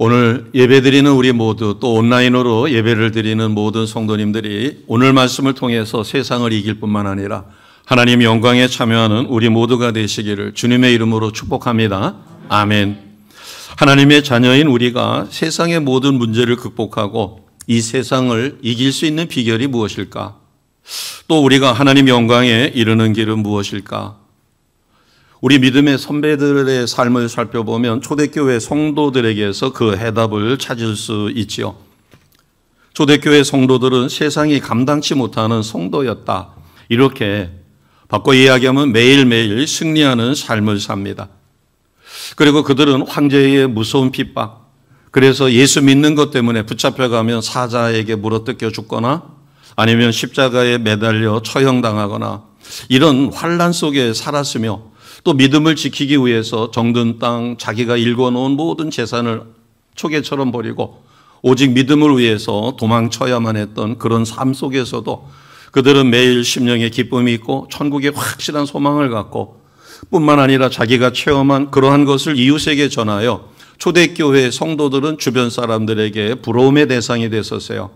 오늘 예배드리는 우리 모두, 또 온라인으로 예배를 드리는 모든 성도님들이 오늘 말씀을 통해서 세상을 이길 뿐만 아니라 하나님 영광에 참여하는 우리 모두가 되시기를 주님의 이름으로 축복합니다. 아멘. 하나님의 자녀인 우리가 세상의 모든 문제를 극복하고 이 세상을 이길 수 있는 비결이 무엇일까? 또 우리가 하나님 영광에 이르는 길은 무엇일까? 우리 믿음의 선배들의 삶을 살펴보면 초대교회 성도들에게서 그 해답을 찾을 수 있지요. 초대교회 성도들은 세상이 감당치 못하는 성도였다. 이렇게 바꿔 이야기하면 매일매일 승리하는 삶을 삽니다. 그리고 그들은 황제의 무서운 핍박, 그래서 예수 믿는 것 때문에 붙잡혀가면 사자에게 물어뜯겨 죽거나 아니면 십자가에 매달려 처형당하거나 이런 환난 속에 살았으며 또 믿음을 지키기 위해서 정든 땅 자기가 일궈놓은 모든 재산을 초계처럼 버리고 오직 믿음을 위해서 도망쳐야만 했던 그런 삶 속에서도 그들은 매일 심령에 기쁨이 있고 천국에 확실한 소망을 갖고 뿐만 아니라 자기가 체험한 그러한 것을 이웃에게 전하여 초대교회 성도들은 주변 사람들에게 부러움의 대상이 됐었어요.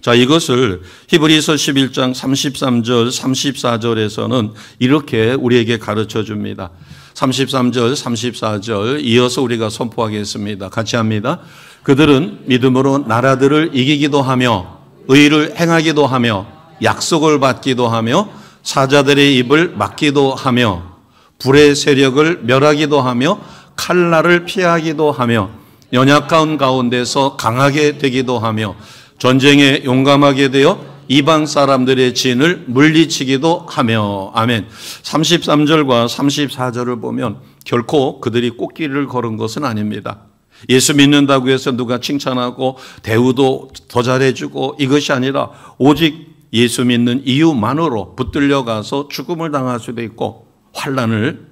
자, 이것을 히브리서 11장 33절, 34절에서는 이렇게 우리에게 가르쳐 줍니다. 33절, 34절 이어서 우리가 선포하겠습니다. 같이 합니다. 그들은 믿음으로 나라들을 이기기도 하며 의를 행하기도 하며 약속을 받기도 하며 사자들의 입을 막기도 하며 불의 세력을 멸하기도 하며 칼날을 피하기도 하며 연약한 가운데서 강하게 되기도 하며 전쟁에 용감하게 되어 이방 사람들의 진을 물리치기도 하며. 아멘. 33절과 34절을 보면 결코 그들이 꽃길을 걸은 것은 아닙니다. 예수 믿는다고 해서 누가 칭찬하고 대우도 더 잘해주고 이것이 아니라 오직 예수 믿는 이유만으로 붙들려 가서 죽음을 당할 수도 있고 환난을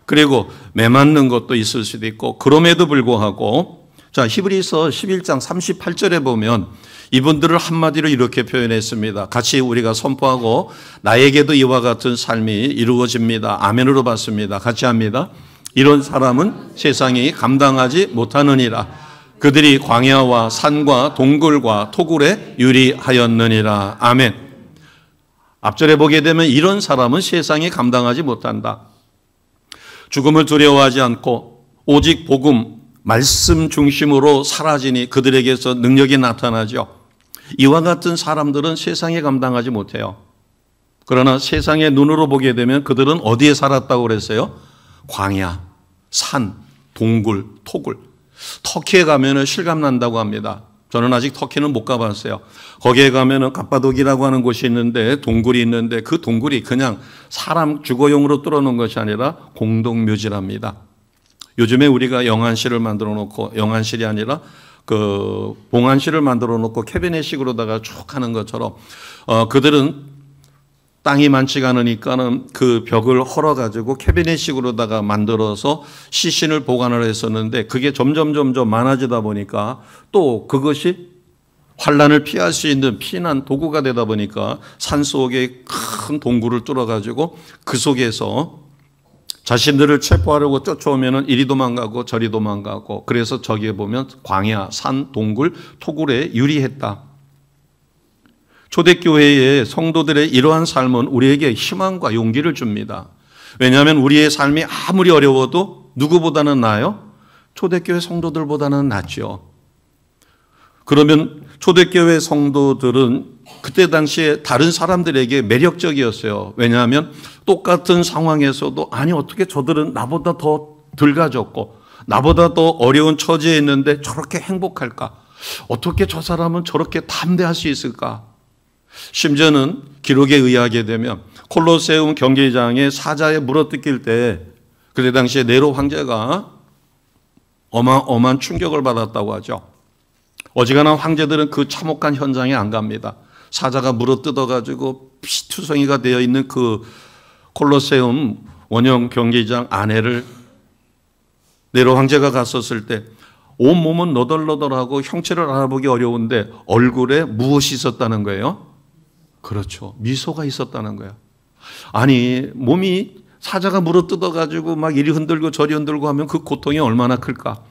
그리고 매맞는 것도 있을 수도 있고 그럼에도 불구하고 자 히브리서 11장 38절에 보면 이분들을 한마디로 이렇게 표현했습니다. 같이 우리가 선포하고 나에게도 이와 같은 삶이 이루어집니다. 아멘으로 받습니다. 같이 합니다. 이런 사람은 세상이 감당하지 못하느니라. 그들이 광야와 산과 동굴과 토굴에 유리하였느니라. 아멘. 앞절에 보게 되면 이런 사람은 세상이 감당하지 못한다. 죽음을 두려워하지 않고 오직 복음, 말씀 중심으로 사라지니 그들에게서 능력이 나타나죠. 이와 같은 사람들은 세상에 감당하지 못해요. 그러나 세상의 눈으로 보게 되면 그들은 어디에 살았다고 그랬어요? 광야, 산, 동굴, 토굴. 터키에 가면 실감난다고 합니다. 저는 아직 터키는 못 가봤어요. 거기에 가면 갑바도기라고 하는 곳이 있는데 동굴이 있는데 그 동굴이 그냥 사람 주거용으로 뚫어놓은 것이 아니라 공동묘지랍니다. 요즘에 우리가 영안실을 만들어 놓고 영안실이 아니라 그 봉안실을 만들어 놓고 캐비넷식으로다가 쭉 하는 것처럼 그들은 땅이 많지가 않으니까는 그 벽을 헐어가지고 캐비넷식으로다가 만들어서 시신을 보관을 했었는데 그게 점점 많아지다 보니까 또 그것이 환난을 피할 수 있는 피난 도구가 되다 보니까 산 속에 큰 동굴을 뚫어가지고 그 속에서 자신들을 체포하려고 쫓아오면 이리 도망가고 저리 도망가고 그래서 저기에 보면 광야, 산, 동굴, 토굴에 유리했다. 초대교회의 성도들의 이러한 삶은 우리에게 희망과 용기를 줍니다. 왜냐하면 우리의 삶이 아무리 어려워도 누구보다는 나아요? 초대교회 성도들보다는 낫죠. 그러면 초대교회 성도들은 그때 당시에 다른 사람들에게 매력적이었어요. 왜냐하면 똑같은 상황에서도 아니 어떻게 저들은 나보다 더 덜 가졌고 나보다 더 어려운 처지에 있는데 저렇게 행복할까? 어떻게 저 사람은 저렇게 담대할 수 있을까? 심지어는 기록에 의하게 되면 콜로세움 경기장에 사자에 물어뜯길 때 그때 당시에 네로 황제가 어마어마한 충격을 받았다고 하죠. 어지간한 황제들은 그 참혹한 현장에 안 갑니다. 사자가 물어뜯어가지고 피투성이가 되어 있는 그 콜로세움 원형 경기장 안에를 네로 황제가 갔었을 때 온몸은 너덜너덜하고 형체를 알아보기 어려운데 얼굴에 무엇이 있었다는 거예요? 그렇죠. 미소가 있었다는 거예요. 아니 몸이 사자가 물어뜯어가지고 막 이리 흔들고 저리 흔들고 하면 그 고통이 얼마나 클까?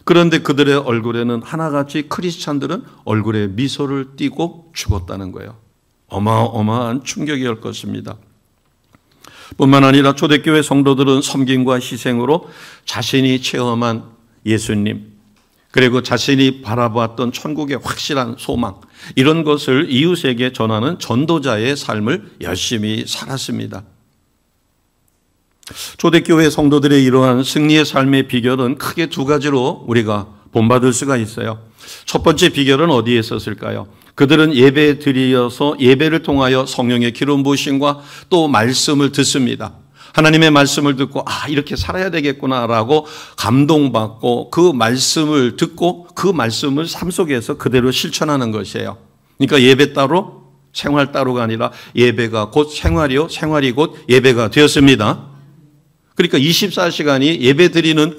그런데 그들의 얼굴에는 하나같이 크리스찬들은 얼굴에 미소를 띠고 죽었다는 거예요. 어마어마한 충격이었을 것입니다. 뿐만 아니라 초대교회 성도들은 섬김과 희생으로 자신이 체험한 예수님, 그리고 자신이 바라보았던 천국의 확실한 소망, 이런 것을 이웃에게 전하는 전도자의 삶을 열심히 살았습니다. 초대교회 성도들의 이러한 승리의 삶의 비결은 크게 두 가지로 우리가 본받을 수가 있어요. 첫 번째 비결은 어디에 있었을까요? 그들은 예배 드리어서 예배를 통하여 성령의 기름 부으심과 또 말씀을 듣습니다. 하나님의 말씀을 듣고 이렇게 살아야 되겠구나라고 감동받고 그 말씀을 듣고 그 말씀을 삶 속에서 그대로 실천하는 것이에요. 그러니까 예배 따로 생활 따로가 아니라 예배가 곧 생활이요, 생활이 곧 예배가 되었습니다. 그러니까 24시간이 예배 드리는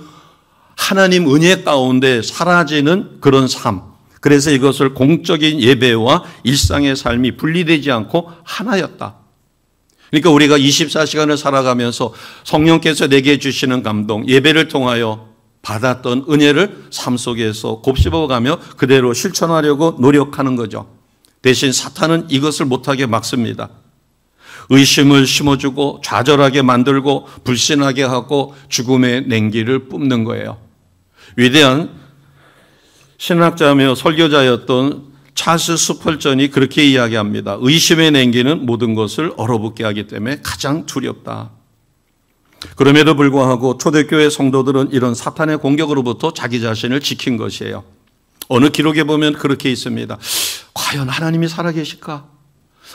하나님 은혜 가운데 사라지는 그런 삶. 그래서 이것을 공적인 예배와 일상의 삶이 분리되지 않고 하나였다. 그러니까 우리가 24시간을 살아가면서 성령께서 내게 주시는 감동, 예배를 통하여 받았던 은혜를 삶 속에서 곱씹어가며 그대로 실천하려고 노력하는 거죠. 대신 사탄은 이것을 못하게 막습니다. 의심을 심어주고 좌절하게 만들고 불신하게 하고 죽음의 냉기를 뿜는 거예요. 위대한 신학자며 설교자였던 찰스 스펄전이 그렇게 이야기합니다. 의심의 냉기는 모든 것을 얼어붙게 하기 때문에 가장 두렵다. 그럼에도 불구하고 초대교회 성도들은 이런 사탄의 공격으로부터 자기 자신을 지킨 것이에요. 어느 기록에 보면 그렇게 있습니다. 과연 하나님이 살아계실까?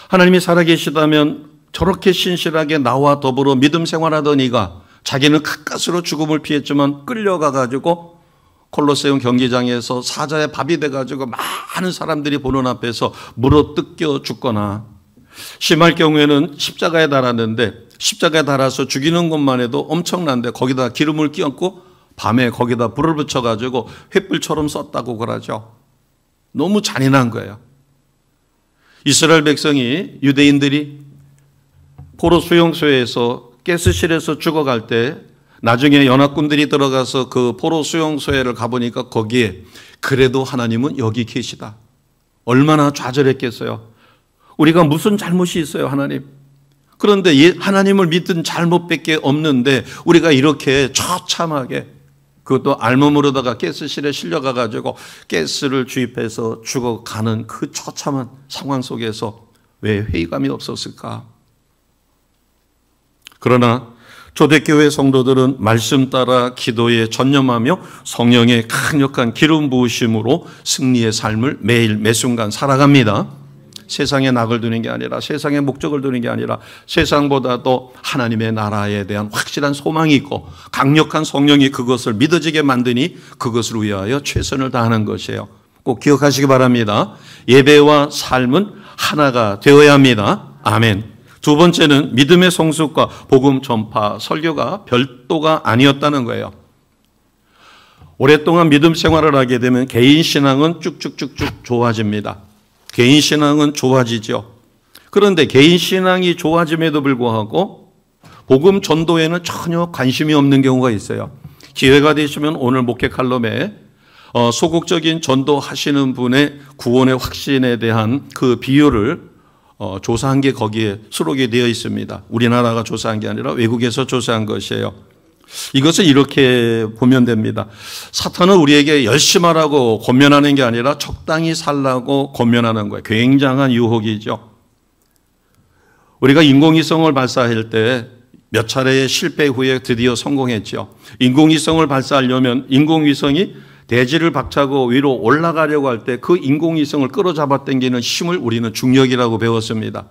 하나님이 살아계시다면 저렇게 신실하게 나와 더불어 믿음 생활하던 이가 자기는 가까스로 죽음을 피했지만 끌려가가지고 콜로세움 경기장에서 사자의 밥이 돼가지고 많은 사람들이 보는 앞에서 물어뜯겨 죽거나, 심할 경우에는 십자가에 달았는데 십자가에 달아서 죽이는 것만 해도 엄청난데 거기다 기름을 끼얹고 밤에 거기다 불을 붙여가지고 횃불처럼 썼다고 그러죠. 너무 잔인한 거예요. 이스라엘 백성이, 유대인들이 포로 수용소에서 가스실에서 죽어갈 때 나중에 연합군들이 들어가서 그 포로 수용소에를 가보니까 거기에 그래도 하나님은 여기 계시다. 얼마나 좌절했겠어요. 우리가 무슨 잘못이 있어요, 하나님? 그런데 하나님을 믿은 잘못밖에 없는데 우리가 이렇게 처참하게, 그것도 알몸으로다가 가스실에 실려가가지고 가스를 주입해서 죽어가는 그 처참한 상황 속에서 왜 회의감이 없었을까? 그러나 초대교회 성도들은 말씀 따라 기도에 전념하며 성령의 강력한 기름 부으심으로 승리의 삶을 매일 매순간 살아갑니다. 세상에 낙을 두는 게 아니라, 세상에 목적을 두는 게 아니라 세상보다도 하나님의 나라에 대한 확실한 소망이 있고 강력한 성령이 그것을 믿어지게 만드니 그것을 위하여 최선을 다하는 것이에요. 꼭 기억하시기 바랍니다. 예배와 삶은 하나가 되어야 합니다. 아멘. 두 번째는 믿음의 성숙과 복음 전파, 설교가 별도가 아니었다는 거예요. 오랫동안 믿음 생활을 하게 되면 개인 신앙은 쭉쭉쭉쭉 좋아집니다. 개인 신앙은 좋아지죠. 그런데 개인 신앙이 좋아짐에도 불구하고 복음 전도에는 전혀 관심이 없는 경우가 있어요. 기회가 되시면 오늘 목회 칼럼에 소극적인 전도하시는 분의 구원의 확신에 대한 그 비율을 조사한 게 거기에 수록이 되어 있습니다. 우리나라가 조사한 게 아니라 외국에서 조사한 것이에요. 이것은 이렇게 보면 됩니다. 사탄은 우리에게 열심히 하라고 권면하는 게 아니라 적당히 살라고 권면하는 거예요. 굉장한 유혹이죠. 우리가 인공위성을 발사할 때 몇 차례의 실패 후에 드디어 성공했죠. 인공위성을 발사하려면 인공위성이 대지를 박차고 위로 올라가려고 할 때 그 인공위성을 끌어잡아 당기는 힘을 우리는 중력이라고 배웠습니다.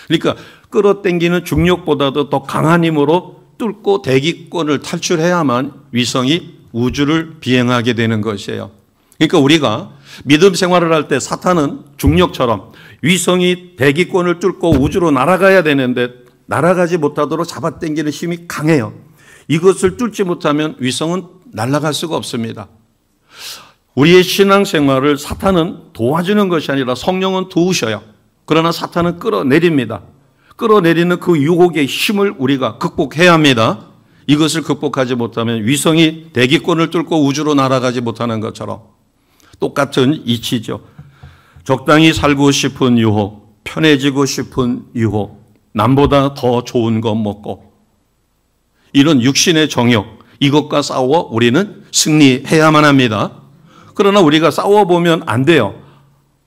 그러니까 끌어당기는 중력보다도 더 강한 힘으로 뚫고 대기권을 탈출해야만 위성이 우주를 비행하게 되는 것이에요. 그러니까 우리가 믿음 생활을 할 때 사탄은 중력처럼 위성이 대기권을 뚫고 우주로 날아가야 되는데 날아가지 못하도록 잡아당기는 힘이 강해요. 이것을 뚫지 못하면 위성은 날아갈 수가 없습니다. 우리의 신앙생활을 사탄은 도와주는 것이 아니라 성령은 도우셔요. 그러나 사탄은 끌어내립니다. 끌어내리는 그 유혹의 힘을 우리가 극복해야 합니다. 이것을 극복하지 못하면 위성이 대기권을 뚫고 우주로 날아가지 못하는 것처럼 똑같은 이치죠. 적당히 살고 싶은 유혹, 편해지고 싶은 유혹, 남보다 더 좋은 것 먹고, 이런 육신의 정욕, 이것과 싸워 우리는 승리해야만 합니다. 그러나 우리가 싸워보면 안 돼요.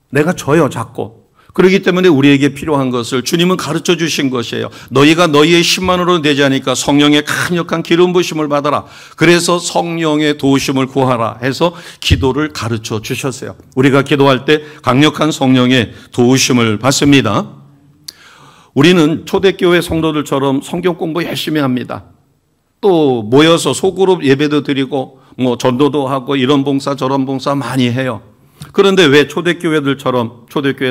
내가 져요, 자꾸. 그렇기 때문에 우리에게 필요한 것을 주님은 가르쳐 주신 것이에요. 너희가 너희의 힘만으로 되지 않으니까 성령의 강력한 기름 부심을 받아라. 그래서 성령의 도우심을 구하라 해서 기도를 가르쳐 주셨어요. 우리가 기도할 때 강력한 성령의 도우심을 받습니다. 우리는 초대교회 성도들처럼 성경 공부 열심히 합니다. 또 모여서 소그룹 예배도 드리고 전도도 하고 이런 봉사 저런 봉사 많이 해요. 그런데 왜 초대교회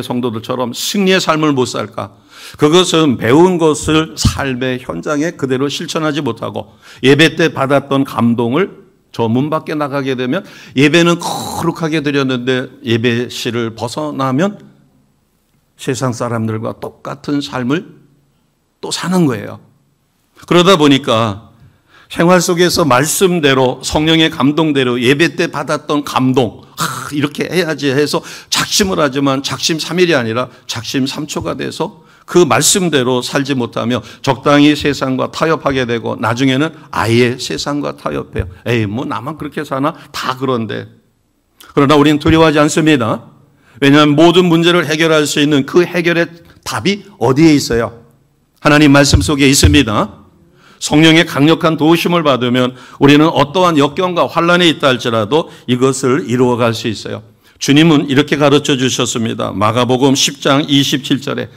성도들처럼 승리의 삶을 못 살까? 그것은 배운 것을 삶의 현장에 그대로 실천하지 못하고 예배 때 받았던 감동을 저 문 밖에 나가게 되면 예배는 거룩하게 드렸는데 예배실을 벗어나면 세상 사람들과 똑같은 삶을 또 사는 거예요. 그러다 보니까 생활 속에서 말씀대로 성령의 감동대로 예배 때 받았던 감동, 이렇게 해야지 해서 작심을 하지만 작심 3일이 아니라 작심 3초가 돼서 그 말씀대로 살지 못하며 적당히 세상과 타협하게 되고 나중에는 아예 세상과 타협해요. 에이, 뭐 나만 그렇게 사나? 다 그런데. 그러나 우리는 두려워하지 않습니다. 왜냐하면 모든 문제를 해결할 수 있는 그 해결의 답이 어디에 있어요? 하나님 말씀 속에 있습니다. 성령의 강력한 도우심을 받으면 우리는 어떠한 역경과 환란에 있다 할지라도 이것을 이루어갈 수 있어요. 주님은 이렇게 가르쳐 주셨습니다. 마가복음 10장 27절에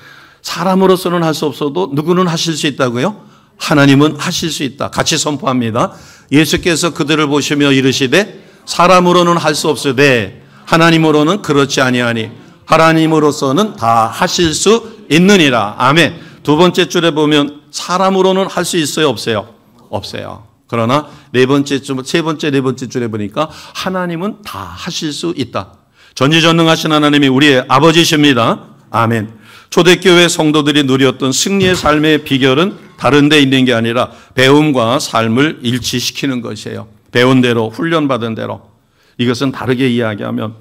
사람으로서는 할 수 없어도 누구는 하실 수 있다고요? 하나님은 하실 수 있다. 같이 선포합니다. 예수께서 그들을 보시며 이르시되 사람으로는 할 수 없으되 하나님으로는 그렇지 아니하니 하나님으로서는 다 하실 수 있느니라. 아멘. 두 번째 줄에 보면 사람으로는 할 수 있어요, 없어요? 없어요. 그러나 네 번째 줄에 보니까 하나님은 다 하실 수 있다. 전지전능하신 하나님이 우리의 아버지십니다. 아멘. 초대교회 성도들이 누렸던 승리의 삶의 비결은 다른 데 있는 게 아니라 배움과 삶을 일치시키는 것이에요. 배운 대로, 훈련받은 대로. 이것은 다르게 이야기하면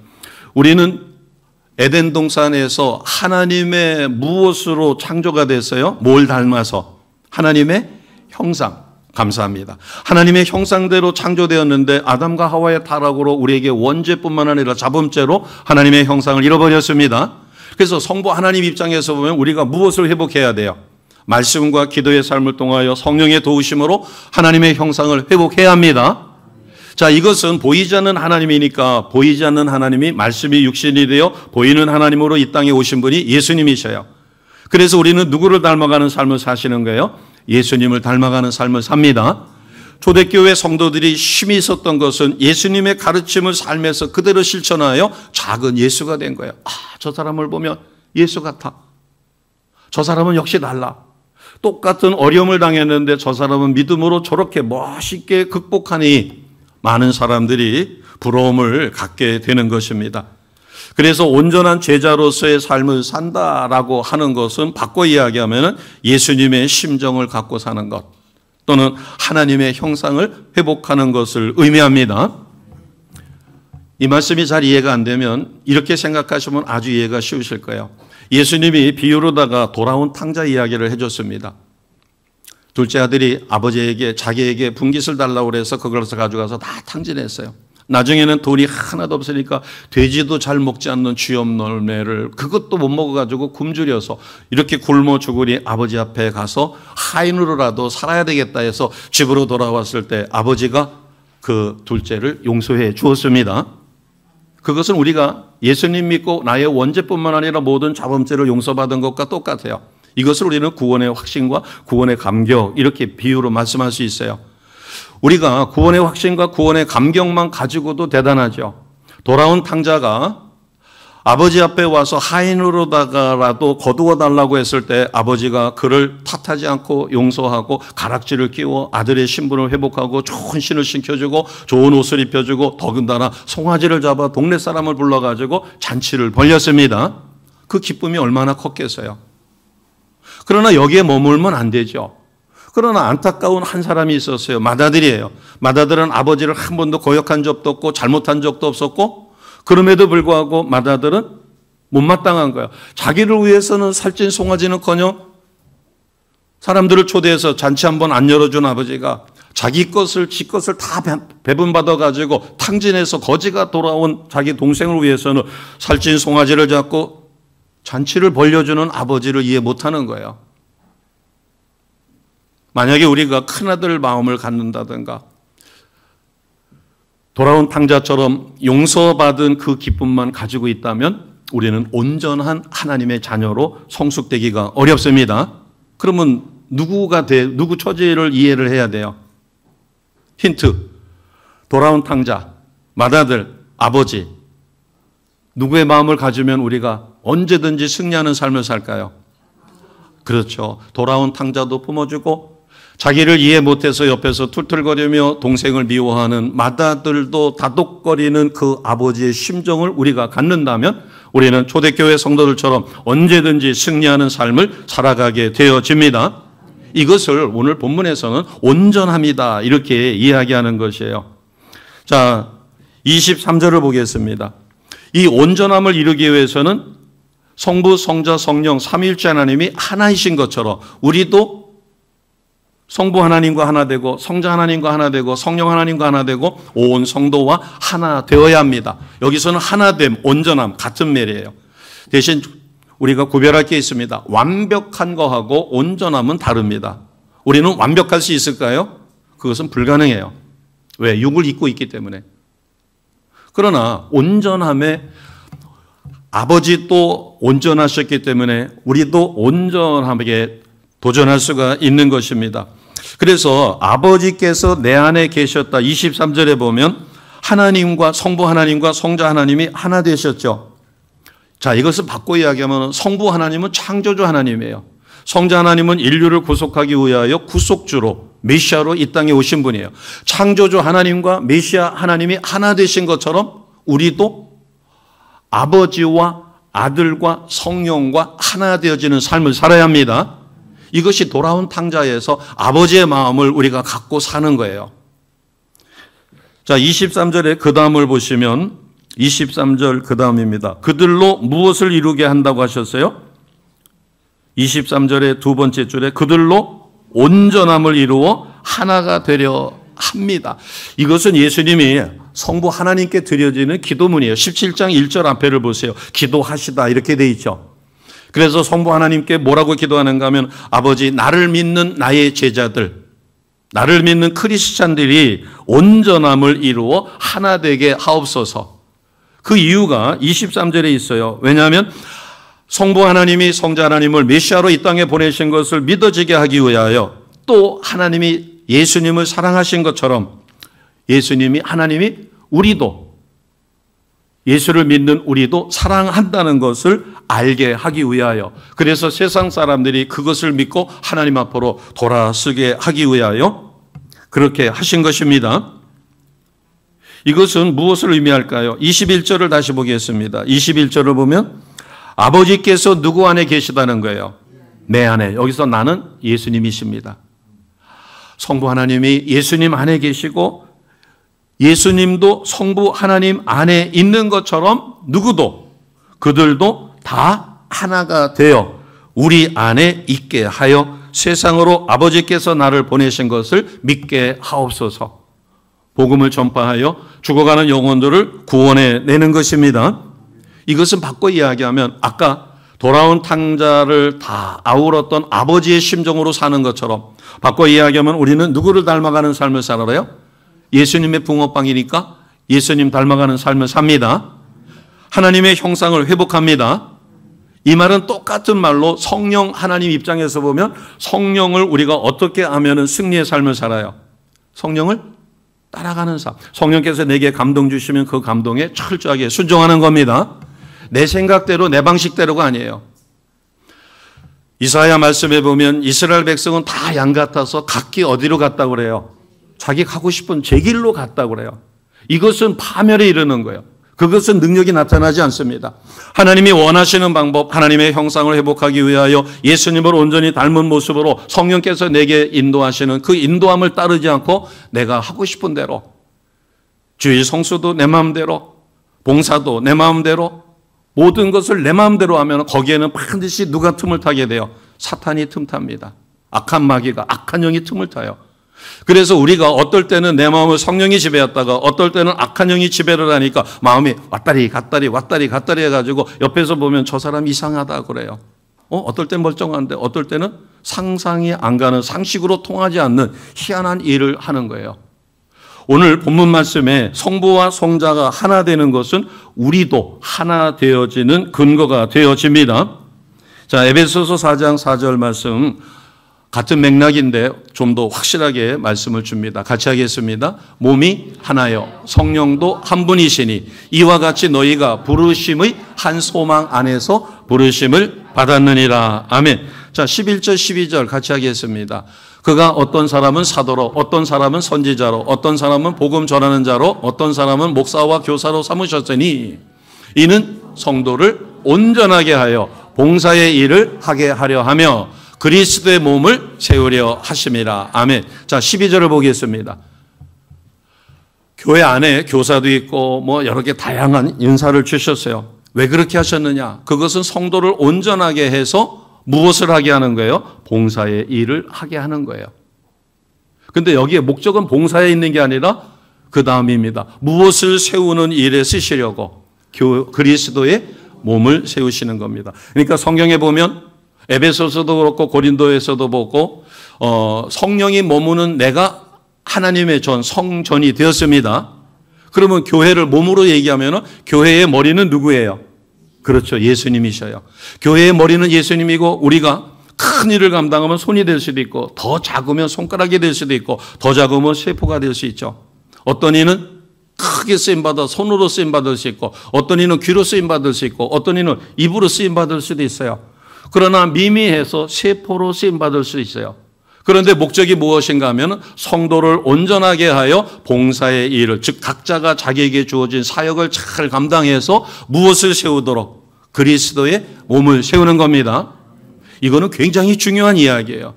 우리는 에덴 동산에서 하나님의 무엇으로 창조가 됐어요? 뭘 닮아서? 하나님의 형상. 감사합니다. 하나님의 형상대로 창조되었는데 아담과 하와의 타락으로 우리에게 원죄뿐만 아니라 자범죄로 하나님의 형상을 잃어버렸습니다. 그래서 성부 하나님 입장에서 보면 우리가 무엇을 회복해야 돼요? 말씀과 기도의 삶을 통하여 성령의 도우심으로 하나님의 형상을 회복해야 합니다. 자, 이것은 보이지 않는 하나님이니까 보이지 않는 하나님이 말씀이 육신이 되어 보이는 하나님으로 이 땅에 오신 분이 예수님이셔요. 그래서 우리는 누구를 닮아가는 삶을 사시는 거예요? 예수님을 닮아가는 삶을 삽니다. 초대교회 성도들이 힘이 있었던 것은 예수님의 가르침을 삶에서 그대로 실천하여 작은 예수가 된 거예요. 저 사람을 보면 예수 같아. 저 사람은 역시 달라. 똑같은 어려움을 당했는데 저 사람은 믿음으로 저렇게 멋있게 극복하니 많은 사람들이 부러움을 갖게 되는 것입니다. 그래서 온전한 제자로서의 삶을 산다라고 하는 것은 바꿔 이야기하면 예수님의 심정을 갖고 사는 것 또는 하나님의 형상을 회복하는 것을 의미합니다. 이 말씀이 잘 이해가 안 되면 이렇게 생각하시면 아주 이해가 쉬우실 거예요. 예수님이 비유로다가 돌아온 탕자 이야기를 해줬습니다. 둘째 아들이 아버지에게 자기에게 분깃을 달라고 해서 그걸 가져가서 다 탕진했어요. 나중에는 돈이 하나도 없으니까 돼지도 잘 먹지 않는 쥐염놀매를 그것도 못 먹어가지고 굶주려서 이렇게 굶어 죽으니 아버지 앞에 가서 하인으로라도 살아야 되겠다 해서 집으로 돌아왔을 때 아버지가 그 둘째를 용서해 주었습니다. 그것은 우리가 예수님 믿고 나의 원죄뿐만 아니라 모든 자범죄를 용서받은 것과 똑같아요. 이것을 우리는 구원의 확신과 구원의 감격 이렇게 비유로 말씀할 수 있어요. 우리가 구원의 확신과 구원의 감격만 가지고도 대단하죠. 돌아온 탕자가 아버지 앞에 와서 하인으로다가라도 거두어 달라고 했을 때 아버지가 그를 탓하지 않고 용서하고 가락지를 끼워 아들의 신분을 회복하고 좋은 신을 신겨주고 좋은 옷을 입혀주고 더군다나 송아지를 잡아 동네 사람을 불러가지고 잔치를 벌였습니다. 그 기쁨이 얼마나 컸겠어요. 그러나 여기에 머물면 안 되죠. 그러나 안타까운 한 사람이 있었어요. 맏아들이에요. 맏아들은 아버지를 한 번도 거역한 적도 없고 잘못한 적도 없었고, 그럼에도 불구하고 맏아들은 못마땅한 거예요. 자기를 위해서는 살찐 송아지는커녕 사람들을 초대해서 잔치 한번 안 열어준 아버지가 자기 것을, 지 것을 다 배분받아가지고 탕진해서 거지가 돌아온 자기 동생을 위해서는 살찐 송아지를 잡고 잔치를 벌려주는 아버지를 이해 못하는 거예요. 만약에 우리가 큰아들 마음을 갖는다든가 돌아온 탕자처럼 용서받은 그 기쁨만 가지고 있다면 우리는 온전한 하나님의 자녀로 성숙되기가 어렵습니다. 그러면 누구 처지를 이해를 해야 돼요? 힌트. 돌아온 탕자, 맏아들, 아버지. 누구의 마음을 가지면 우리가 언제든지 승리하는 삶을 살까요? 그렇죠. 돌아온 탕자도 품어주고 자기를 이해 못해서 옆에서 툴툴거리며 동생을 미워하는 맏아들도 다독거리는 그 아버지의 심정을 우리가 갖는다면 우리는 초대교회 성도들처럼 언제든지 승리하는 삶을 살아가게 되어집니다. 이것을 오늘 본문에서는 온전함이다 이렇게 이야기하는 것이에요. 자, 23절을 보겠습니다. 이 온전함을 이루기 위해서는 성부, 성자, 성령 삼위일체 하나님이 하나이신 것처럼 우리도 성부 하나님과 하나 되고 성자 하나님과 하나 되고 성령 하나님과 하나 되고 온 성도와 하나 되어야 합니다. 여기서는 하나됨, 온전함 같은 말이에요. 대신 우리가 구별할 게 있습니다. 완벽한 거하고 온전함은 다릅니다. 우리는 완벽할 수 있을까요? 그것은 불가능해요. 왜? 육을 입고 있기 때문에. 그러나 온전함에 아버지도 온전하셨기 때문에 우리도 온전하게 도전할 수가 있는 것입니다. 그래서 아버지께서 내 안에 계셨다. 23절에 보면 하나님과 성부 하나님과 성자 하나님이 하나 되셨죠. 자, 이것을 바꿔 이야기하면 성부 하나님은 창조주 하나님이에요. 성자 하나님은 인류를 구속하기 위하여 구속주로 메시아로 이 땅에 오신 분이에요. 창조주 하나님과 메시아 하나님이 하나 되신 것처럼 우리도 아버지와 아들과 성령과 하나 되어지는 삶을 살아야 합니다. 이것이 돌아온 탕자에서 아버지의 마음을 우리가 갖고 사는 거예요. 자, 23절에 그 다음을 보시면 23절 그 다음입니다. 그들로 무엇을 이루게 한다고 하셨어요? 23절의 두 번째 줄에 그들로 온전함을 이루어 하나가 되려 합니다. 이것은 예수님이 성부 하나님께 드려지는 기도문이에요. 17장 1절 앞에를 보세요. 기도하시다 이렇게 돼 있죠. 그래서 성부 하나님께 뭐라고 기도하는가 하면 아버지 나를 믿는 나의 제자들, 나를 믿는 크리스찬들이 온전함을 이루어 하나 되게 하옵소서. 그 이유가 23절에 있어요. 왜냐하면 성부 하나님이 성자 하나님을 메시아로 이 땅에 보내신 것을 믿어지게 하기 위하여 또 하나님이 예수님을 사랑하신 것처럼 예수님이 하나님이 우리도 예수를 믿는 우리도 사랑한다는 것을 알게 하기 위하여 그래서 세상 사람들이 그것을 믿고 하나님 앞으로 돌아서게 하기 위하여 그렇게 하신 것입니다. 이것은 무엇을 의미할까요? 21절을 다시 보겠습니다. 21절을 보면 아버지께서 누구 안에 계시다는 거예요? 내 안에. 여기서 나는 예수님이십니다. 성부 하나님이 예수님 안에 계시고 예수님도 성부 하나님 안에 있는 것처럼 누구도 그들도 다 하나가 되어 우리 안에 있게 하여 세상으로 아버지께서 나를 보내신 것을 믿게 하옵소서. 복음을 전파하여 죽어가는 영혼들을 구원해 내는 것입니다. 이것은 바꿔 이야기하면 아까 돌아온 탕자를 다 아울었던 아버지의 심정으로 사는 것처럼 바꿔 이야기하면 우리는 누구를 닮아가는 삶을 살아요? 예수님의 붕어빵이니까 예수님 닮아가는 삶을 삽니다. 하나님의 형상을 회복합니다. 이 말은 똑같은 말로 성령 하나님 입장에서 보면 성령을 우리가 어떻게 하면 승리의 삶을 살아요? 성령을 따라가는 삶. 성령께서 내게 감동 주시면 그 감동에 철저하게 순종하는 겁니다. 내 생각대로 내 방식대로가 아니에요. 이사야 말씀에 보면 이스라엘 백성은 다 양 같아서 각기 어디로 갔다고 그래요? 자기 가고 싶은 제 길로 갔다고 그래요. 이것은 파멸에 이르는 거예요. 그것은 능력이 나타나지 않습니다. 하나님이 원하시는 방법, 하나님의 형상을 회복하기 위하여 예수님을 온전히 닮은 모습으로 성령께서 내게 인도하시는 그 인도함을 따르지 않고 내가 하고 싶은 대로, 주일 성수도 내 마음대로, 봉사도 내 마음대로, 모든 것을 내 마음대로 하면 거기에는 반드시 누가 틈을 타게 돼요? 사탄이 틈탑니다. 악한 마귀가, 악한 영이 틈을 타요. 그래서 우리가 어떨 때는 내 마음을 성령이 지배했다가 어떨 때는 악한 영이 지배를 하니까 마음이 왔다리 갔다리 해가지고 옆에서 보면 저 사람 이상하다 그래요. 어떨 땐 멀쩡한데 어떨 때는 상상이 안 가는, 상식으로 통하지 않는 희한한 일을 하는 거예요. 오늘 본문 말씀에 성부와 성자가 하나 되는 것은 우리도 하나 되어지는 근거가 되어집니다. 자, 에베소서 4장 4절 말씀 같은 맥락인데 좀 더 확실하게 말씀을 줍니다. 같이 하겠습니다. 몸이 하나요 성령도 한 분이시니 이와 같이 너희가 부르심의 한 소망 안에서 부르심을 받았느니라. 아멘. 자, 11절 12절 같이 하겠습니다. 그가 어떤 사람은 사도로, 어떤 사람은 선지자로, 어떤 사람은 복음 전하는 자로, 어떤 사람은 목사와 교사로 삼으셨으니 이는 성도를 온전하게 하여 봉사의 일을 하게 하려 하며 그리스도의 몸을 세우려 하심이라. 아멘. 자, 12절을 보겠습니다. 교회 안에 교사도 있고 뭐 여러 개 다양한 인사를 주셨어요. 왜 그렇게 하셨느냐? 그것은 성도를 온전하게 해서 무엇을 하게 하는 거예요? 봉사의 일을 하게 하는 거예요. 근데 여기에 목적은 봉사에 있는 게 아니라 그 다음입니다. 무엇을 세우는 일에 쓰시려고 그리스도의 몸을 세우시는 겁니다. 그러니까 성경에 보면 에베소서도 그렇고 고린도에서도 보고 성령이 머무는 내가 하나님의 성전이 되었습니다. 그러면 교회를 몸으로 얘기하면 교회의 머리는 누구예요? 그렇죠. 예수님이셔요. 교회의 머리는 예수님이고 우리가 큰 일을 감당하면 손이 될 수도 있고 더 작으면 손가락이 될 수도 있고 더 작으면 세포가 될 수 있죠. 어떤 이는 크게 쓰임받아 손으로 쓰임받을 수 있고 어떤 이는 귀로 쓰임받을 수 있고 어떤 이는 입으로 쓰임받을 수도 있어요. 그러나 미미해서 세포로 쓰임받을 수 있어요. 그런데 목적이 무엇인가 하면 성도를 온전하게 하여 봉사의 일을, 즉 각자가 자기에게 주어진 사역을 잘 감당해서 무엇을 세우도록 그리스도의 몸을 세우는 겁니다. 이거는 굉장히 중요한 이야기예요.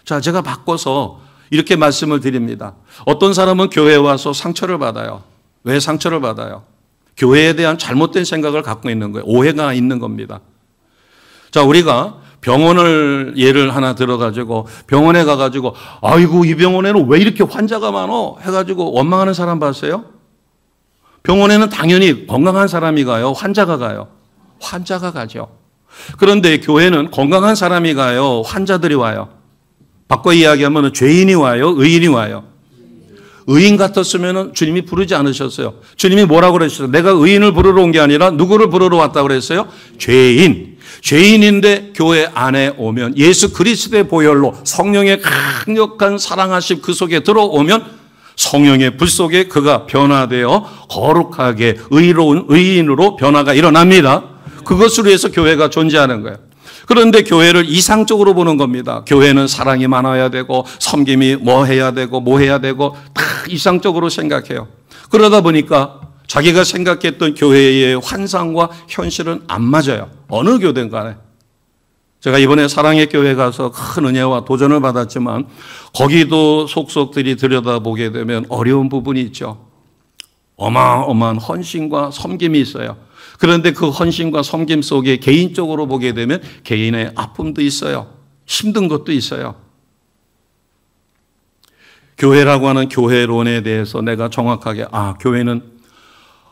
자, 제가 바꿔서 이렇게 말씀을 드립니다. 어떤 사람은 교회에 와서 상처를 받아요. 왜 상처를 받아요? 교회에 대한 잘못된 생각을 갖고 있는 거예요. 오해가 있는 겁니다. 자, 우리가 병원을 예를 하나 들어가지고 병원에 가가지고 아이고 이 병원에는 왜 이렇게 환자가 많어? 해가지고 원망하는 사람 봤어요? 병원에는 당연히 건강한 사람이 가요? 환자가 가요? 환자가 가죠. 그런데 교회는 건강한 사람이 가요? 환자들이 와요? 바꿔 이야기하면 죄인이 와요? 의인이 와요? 의인 같았으면 주님이 부르지 않으셨어요. 주님이 뭐라고 그러셨어요? 내가 의인을 부르러 온 게 아니라 누구를 부르러 왔다고 그랬어요? 죄인인데 교회 안에 오면 예수 그리스도의 보혈로 성령의 강력한 사랑하심 그 속에 들어오면 성령의 불 속에 그가 변화되어 거룩하게 의로운 의인으로 변화가 일어납니다. 그것을 위해서 교회가 존재하는 거예요. 그런데 교회를 이상적으로 보는 겁니다. 교회는 사랑이 많아야 되고 섬김이 뭐 해야 되고 다 이상적으로 생각해요. 그러다 보니까 자기가 생각했던 교회의 환상과 현실은 안 맞아요. 어느 교회든 간에. 제가 이번에 사랑의 교회 가서 큰 은혜와 도전을 받았지만 거기도 속속들이 들여다보게 되면 어려운 부분이 있죠. 어마어마한 헌신과 섬김이 있어요. 그런데 그 헌신과 섬김 속에 개인적으로 보게 되면 개인의 아픔도 있어요. 힘든 것도 있어요. 교회라고 하는 교회론에 대해서 내가 정확하게 교회는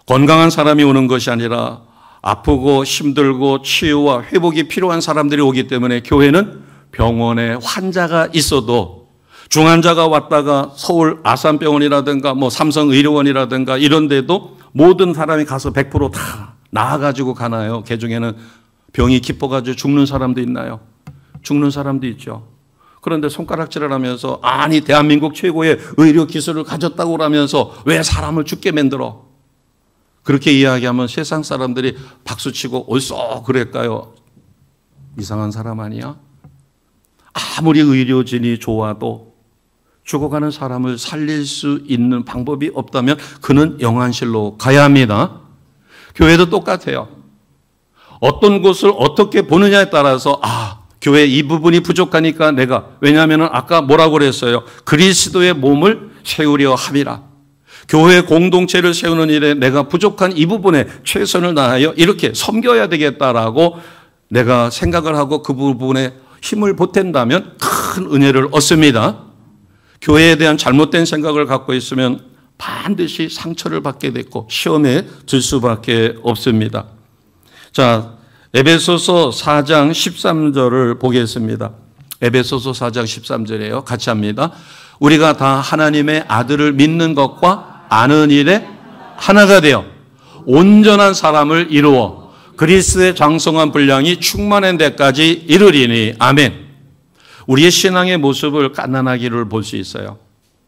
건강한 사람이 오는 것이 아니라 아프고 힘들고 치유와 회복이 필요한 사람들이 오기 때문에 교회는 병원에 환자가 있어도 중환자가 왔다가 서울 아산병원이라든가 뭐 삼성의료원이라든가 이런 데도 모든 사람이 가서 100% 다 나아가지고 가나요? 그 중에는 병이 깊어가지고 죽는 사람도 있나요? 죽는 사람도 있죠. 그런데 손가락질을 하면서 아니 대한민국 최고의 의료 기술을 가졌다고 하면서 왜 사람을 죽게 만들어? 그렇게 이야기하면 세상 사람들이 박수치고 옳소 그럴까요? 이상한 사람 아니야? 아무리 의료진이 좋아도 죽어가는 사람을 살릴 수 있는 방법이 없다면 그는 영안실로 가야 합니다. 교회도 똑같아요. 어떤 곳을 어떻게 보느냐에 따라서 교회 이 부분이 부족하니까 왜냐하면 아까 뭐라고 그랬어요? 그리스도의 몸을 세우려 함이라. 교회 공동체를 세우는 일에 내가 부족한 이 부분에 최선을 다하여 이렇게 섬겨야 되겠다라고 내가 생각을 하고 그 부분에 힘을 보탠다면 큰 은혜를 얻습니다. 교회에 대한 잘못된 생각을 갖고 있으면 반드시 상처를 받게 됐고 시험에 들 수밖에 없습니다. 자, 에베소서 4장 13절을 보겠습니다. 에베소서 4장 13절이에요. 같이 합니다. 우리가 다 하나님의 아들을 믿는 것과 아는 일에 하나가 되어 온전한 사람을 이루어 그리스도의 장성한 분량이 충만한 데까지 이르리니. 아멘. 우리의 신앙의 모습을 갓난아기를 볼 수 있어요.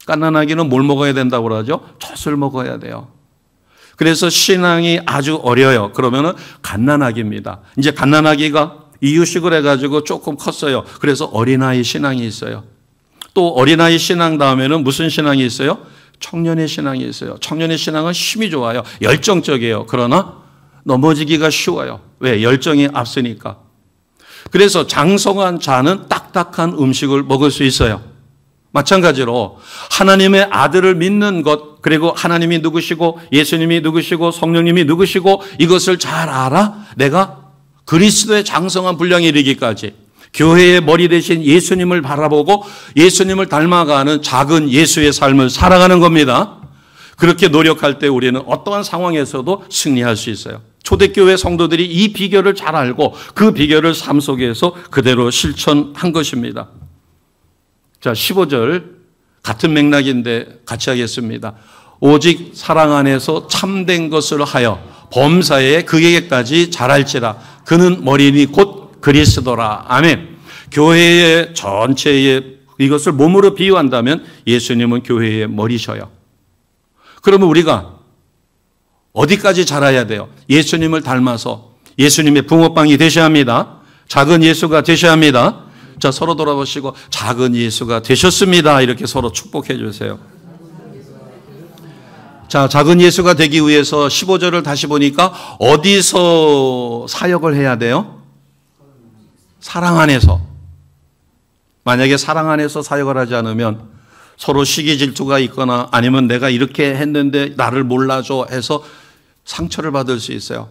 갓난아기는 뭘 먹어야 된다고 그러죠? 젖을 먹어야 돼요. 그래서 신앙이 아주 어려요. 그러면은 갓난아기입니다. 이제 갓난아기가 이유식을 해가지고 조금 컸어요. 그래서 어린아이 신앙이 있어요. 또 어린아이 신앙 다음에는 무슨 신앙이 있어요? 청년의 신앙이 있어요. 청년의 신앙은 힘이 좋아요. 열정적이에요. 그러나 넘어지기가 쉬워요. 왜? 열정이 앞서니까. 그래서 장성한 자는 딱딱한 음식을 먹을 수 있어요. 마찬가지로 하나님의 아들을 믿는 것, 그리고 하나님이 누구시고 예수님이 누구시고 성령님이 누구시고 이것을 잘 알아 내가 그리스도의 장성한 분량에 이르기까지 교회의 머리 대신 예수님을 바라보고 예수님을 닮아가는 작은 예수의 삶을 살아가는 겁니다. 그렇게 노력할 때 우리는 어떠한 상황에서도 승리할 수 있어요. 초대교회 성도들이 이 비결을 잘 알고 그 비결을 삶 속에서 그대로 실천한 것입니다. 자, 15절 같은 맥락인데 같이 하겠습니다. 오직 사랑 안에서 참된 것을 하여 범사에 그에게까지 자랄지라. 그는 머리니 곧 그리스도라. 아멘. 교회의 전체의 이것을 몸으로 비유한다면 예수님은 교회의 머리셔요. 그러면 우리가 어디까지 자라야 돼요? 예수님을 닮아서 예수님의 붕어빵이 되셔야 합니다. 작은 예수가 되셔야 합니다. 자, 서로 돌아보시고 작은 예수가 되셨습니다. 이렇게 서로 축복해 주세요. 자, 작은 예수가 되기 위해서 15절을 다시 보니까 어디서 사역을 해야 돼요? 사랑 안에서. 만약에 사랑 안에서 사역을 하지 않으면 서로 시기 질투가 있거나 아니면 내가 이렇게 했는데 나를 몰라줘 해서 상처를 받을 수 있어요.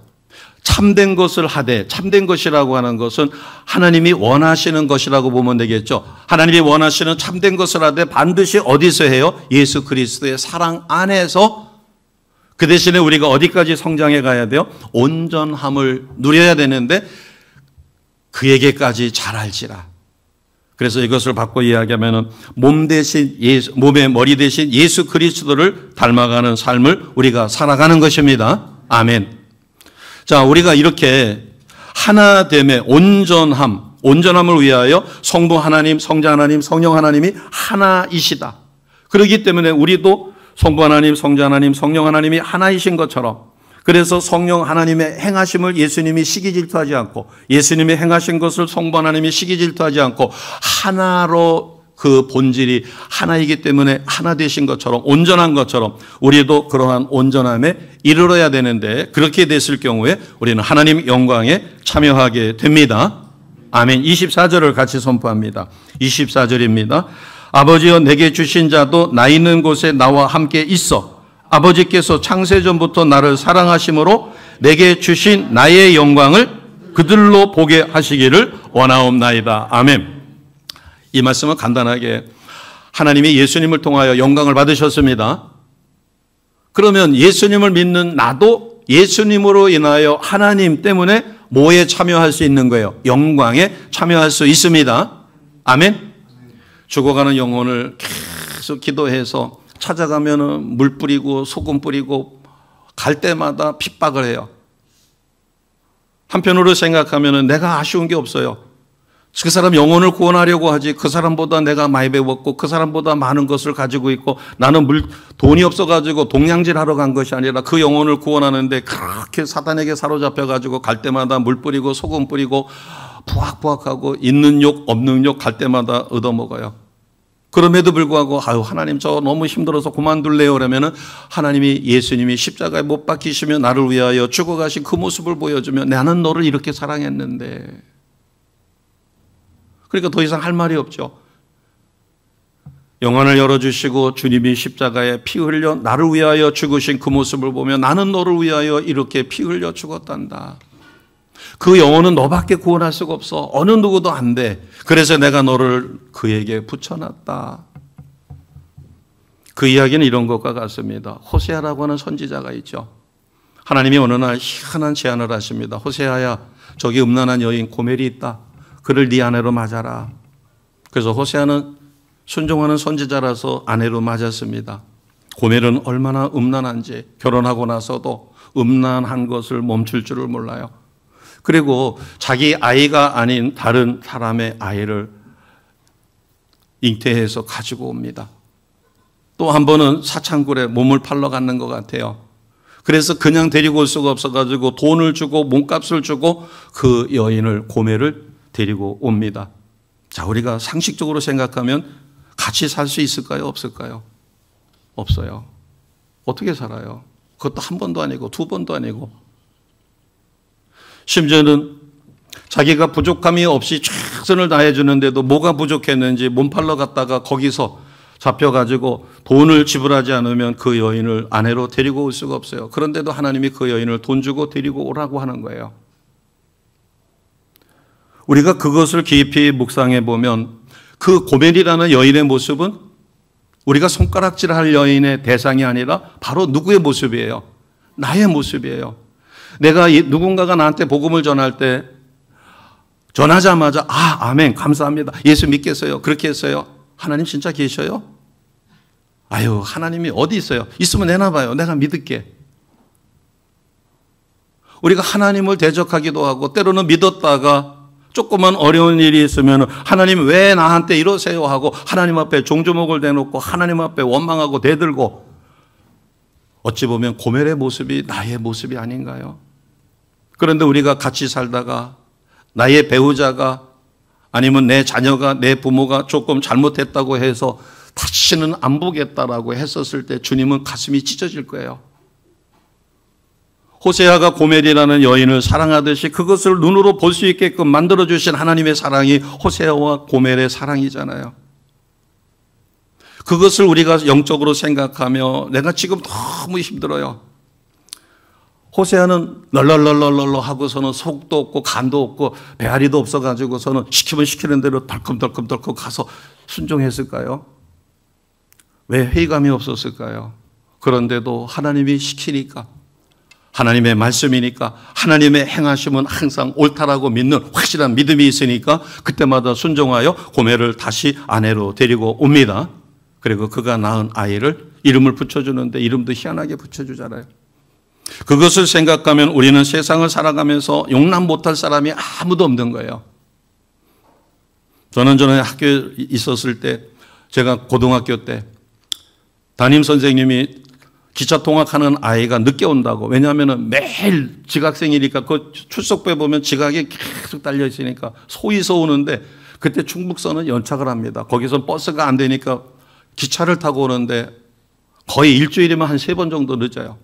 참된 것을 하되, 참된 것이라고 하는 것은 하나님이 원하시는 것이라고 보면 되겠죠. 하나님이 원하시는 참된 것을 하되 반드시 어디서 해요? 예수 그리스도의 사랑 안에서. 그 대신에 우리가 어디까지 성장해 가야 돼요? 온전함을 누려야 되는데 그에게까지 자랄지라. 그래서 이것을 바꿔 이야기하면 몸 대신 몸의 머리 대신 예수 그리스도를 닮아가는 삶을 우리가 살아가는 것입니다. 아멘. 자, 우리가 이렇게 하나됨의 온전함을 위하여 성부 하나님, 성자 하나님, 성령 하나님이 하나이시다. 그렇기 때문에 우리도 성부 하나님, 성자 하나님, 성령 하나님이 하나이신 것처럼, 그래서 성령 하나님의 행하심을 예수님이 시기 질투하지 않고 예수님이 행하신 것을 성부 하나님이 시기 질투하지 않고 하나로 그 본질이 하나이기 때문에 하나 되신 것처럼, 온전한 것처럼 우리도 그러한 온전함에 이르러야 되는데, 그렇게 됐을 경우에 우리는 하나님 영광에 참여하게 됩니다. 아멘. 24절을 같이 선포합니다. 24절입니다. 아버지여 내게 주신 자도 나 있는 곳에 나와 함께 있어 아버지께서 창세전부터 나를 사랑하심으로 내게 주신 나의 영광을 그들로 보게 하시기를 원하옵나이다. 아멘. 이 말씀은 간단하게 하나님이 예수님을 통하여 영광을 받으셨습니다. 그러면 예수님을 믿는 나도 예수님으로 인하여 하나님 때문에 뭐에 참여할 수 있는 거예요? 영광에 참여할 수 있습니다. 아멘. 죽어가는 영혼을 계속 기도해서 찾아가면은 물 뿌리고 소금 뿌리고 갈 때마다 핍박을 해요. 한편으로 생각하면은 내가 아쉬운 게 없어요. 그 사람 영혼을 구원하려고 하지, 그 사람보다 내가 많이 배웠고 그 사람보다 많은 것을 가지고 있고 나는 돈이 없어가지고 동냥질 하러 간 것이 아니라 그 영혼을 구원하는데 그렇게 사단에게 사로잡혀가지고 갈 때마다 물 뿌리고 소금 뿌리고 부악부악하고 있는 욕 없는 욕 갈 때마다 얻어먹어요. 그럼에도 불구하고 아유 하나님 저 너무 힘들어서 그만둘래요 그러면은 하나님이 예수님이 십자가에 못 박히시며 나를 위하여 죽어가신 그 모습을 보여주며 나는 너를 이렇게 사랑했는데, 그러니까 더 이상 할 말이 없죠. 영안을 열어주시고 주님이 십자가에 피 흘려 나를 위하여 죽으신 그 모습을 보며 나는 너를 위하여 이렇게 피 흘려 죽었단다. 그 영혼은 너밖에 구원할 수가 없어. 어느 누구도 안 돼. 그래서 내가 너를 그에게 붙여놨다. 그 이야기는 이런 것과 같습니다. 호세아라고 하는 선지자가 있죠. 하나님이 어느 날 희한한 제안을 하십니다. 호세아야, 저기 음란한 여인 고멜이 있다. 그를 네 아내로 맞아라. 그래서 호세아는 순종하는 선지자라서 아내로 맞았습니다. 고멜은 얼마나 음란한지 결혼하고 나서도 음란한 것을 멈출 줄을 몰라요. 그리고 자기 아이가 아닌 다른 사람의 아이를 잉태해서 가지고 옵니다. 또 한 번은 사창굴에 몸을 팔러 갔는 것 같아요. 그래서 그냥 데리고 올 수가 없어가지고 돈을 주고 몸값을 주고 그 여인을 고멜을 데리고 옵니다. 자, 우리가 상식적으로 생각하면 같이 살 수 있을까요? 없을까요? 없어요. 어떻게 살아요? 그것도 한 번도 아니고 두 번도 아니고. 심지어는 자기가 부족함이 없이 최선을 다해 주는데도 뭐가 부족했는지 몸 팔러 갔다가 거기서 잡혀가지고 돈을 지불하지 않으면 그 여인을 아내로 데리고 올 수가 없어요. 그런데도 하나님이 그 여인을 돈 주고 데리고 오라고 하는 거예요. 우리가 그것을 깊이 묵상해 보면 그 고멜이라는 여인의 모습은 우리가 손가락질할 여인의 대상이 아니라 바로 누구의 모습이에요? 나의 모습이에요. 내가 누군가가 나한테 복음을 전할 때 전하자마자 아멘 감사합니다. 예수 믿겠어요. 그렇게 했어요. 하나님 진짜 계셔요? 아유 하나님이 어디 있어요? 있으면 내놔봐요. 내가 믿을게. 우리가 하나님을 대적하기도 하고 때로는 믿었다가 조그만 어려운 일이 있으면 하나님 왜 나한테 이러세요 하고 하나님 앞에 종조목을 대놓고 하나님 앞에 원망하고 대들고, 어찌 보면 고멜의 모습이 나의 모습이 아닌가요? 그런데 우리가 같이 살다가 나의 배우자가 아니면 내 자녀가 내 부모가 조금 잘못했다고 해서 다시는 안 보겠다라고 했었을 때 주님은 가슴이 찢어질 거예요. 호세아가 고멜이라는 여인을 사랑하듯이 그것을 눈으로 볼 수 있게끔 만들어주신 하나님의 사랑이 호세아와 고멜의 사랑이잖아요. 그것을 우리가 영적으로 생각하며 내가 지금 너무 힘들어요. 호세아는 널널널널 하고서는 속도 없고 간도 없고 배앓이도 없어가지고서는 시키면 시키는 대로 덜컹덜컹덜컹 가서 순종했을까요? 왜 회의감이 없었을까요? 그런데도 하나님이 시키니까, 하나님의 말씀이니까, 하나님의 행하심은 항상 옳다라고 믿는 확실한 믿음이 있으니까 그때마다 순종하여 고멜을 다시 아내로 데리고 옵니다. 그리고 그가 낳은 아이를 이름을 붙여주는데 이름도 희한하게 붙여주잖아요. 그것을 생각하면 우리는 세상을 살아가면서 용납 못할 사람이 아무도 없는 거예요. 저는 전에 학교에 있었을 때, 제가 고등학교 때 담임 선생님이 기차 통학하는 아이가 늦게 온다고, 왜냐하면 매일 지각생이니까 그 출석부에 보면 지각이 계속 달려 있으니까 소위서 오는데, 그때 충북선은 연착을 합니다. 거기서 버스가 안 되니까 기차를 타고 오는데 거의 일주일이면 한 3번 정도 늦어요.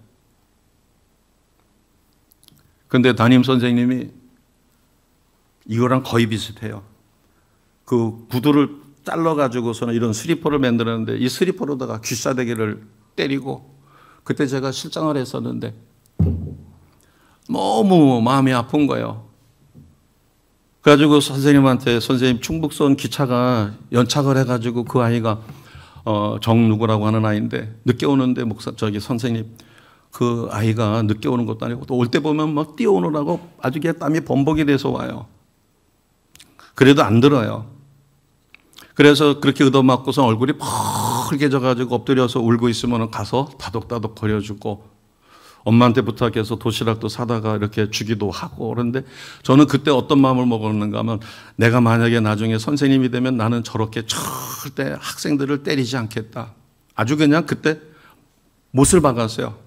근데 담임 선생님이 이거랑 거의 비슷해요. 그 구두를 잘라가지고서는 이런 스리퍼를 만들었는데 이 스리퍼로다가 귀싸대기를 때리고, 그때 제가 실장을 했었는데 너무 마음이 아픈 거예요. 그래가지고 선생님한테, 선생님 충북선 기차가 연착을 해가지고 그 아이가 정 누구라고 하는 아이인데 늦게 오는데 선생님 그 아이가 늦게 오는 것도 아니고 또 올 때 보면 막 뛰어오느라고 아주 땀이 범벅이 돼서 와요. 그래도 안 들어요. 그래서 그렇게 얻어맞고서 얼굴이 펄개져가지고 엎드려서 울고 있으면 가서 다독다독 거려주고, 엄마한테 부탁해서 도시락도 사다가 이렇게 주기도 하고. 그런데 저는 그때 어떤 마음을 먹었는가 하면, 내가 만약에 나중에 선생님이 되면 나는 저렇게 절대 학생들을 때리지 않겠다. 아주 그냥 그때 못을 박았어요.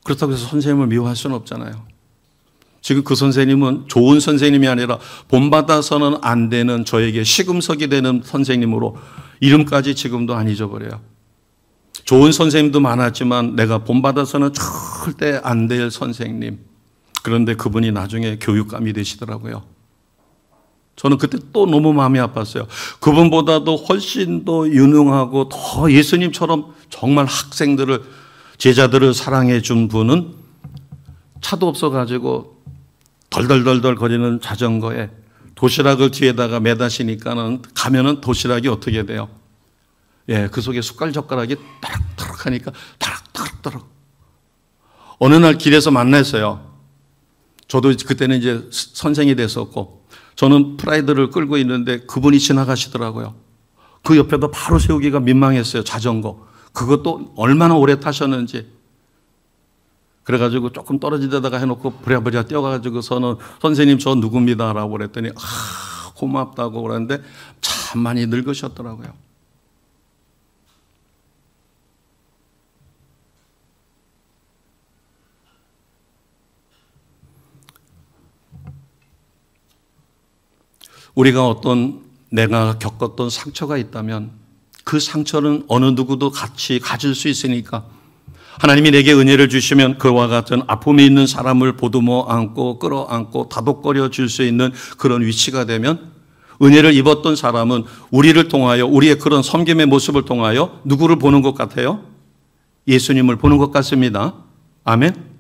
그렇다고 해서 선생님을 미워할 수는 없잖아요. 지금 그 선생님은 좋은 선생님이 아니라 본받아서는 안 되는 저에게 시금석이 되는 선생님으로 이름까지 지금도 안 잊어버려요. 좋은 선생님도 많았지만 내가 본받아서는 절대 안 될 선생님. 그런데 그분이 나중에 교육감이 되시더라고요. 저는 그때 또 너무 마음이 아팠어요. 그분보다도 훨씬 더 유능하고 더 예수님처럼 정말 학생들을, 제자들을 사랑해 준 분은 차도 없어가지고 덜덜덜덜 거리는 자전거에 도시락을 뒤에다가 매다시니까는 가면은 도시락이 어떻게 돼요? 예, 그 속에 숟갈젓가락이 따락따락 하니까 따락따락. 어느 날 길에서 만났어요. 저도 그때는 이제 선생이 됐었고, 저는 프라이드를 끌고 있는데 그분이 지나가시더라고요. 그 옆에도 바로 세우기가 민망했어요, 자전거. 그것도 얼마나 오래 타셨는지. 그래가지고 조금 떨어진 데다가 해놓고 부랴부랴 뛰어가지고서는 선생님 저 누굽니다 라고 그랬더니 고맙다고 그랬는데 참 많이 늙으셨더라고요. 우리가 어떤 내가 겪었던 상처가 있다면 그 상처는 어느 누구도 같이 가질 수 있으니까 하나님이 내게 은혜를 주시면 그와 같은 아픔이 있는 사람을 보듬어 안고 끌어안고 다독거려 줄 수 있는 그런 위치가 되면 은혜를 입었던 사람은 우리를 통하여 우리의 그런 섬김의 모습을 통하여 누구를 보는 것 같아요? 예수님을 보는 것 같습니다. 아멘.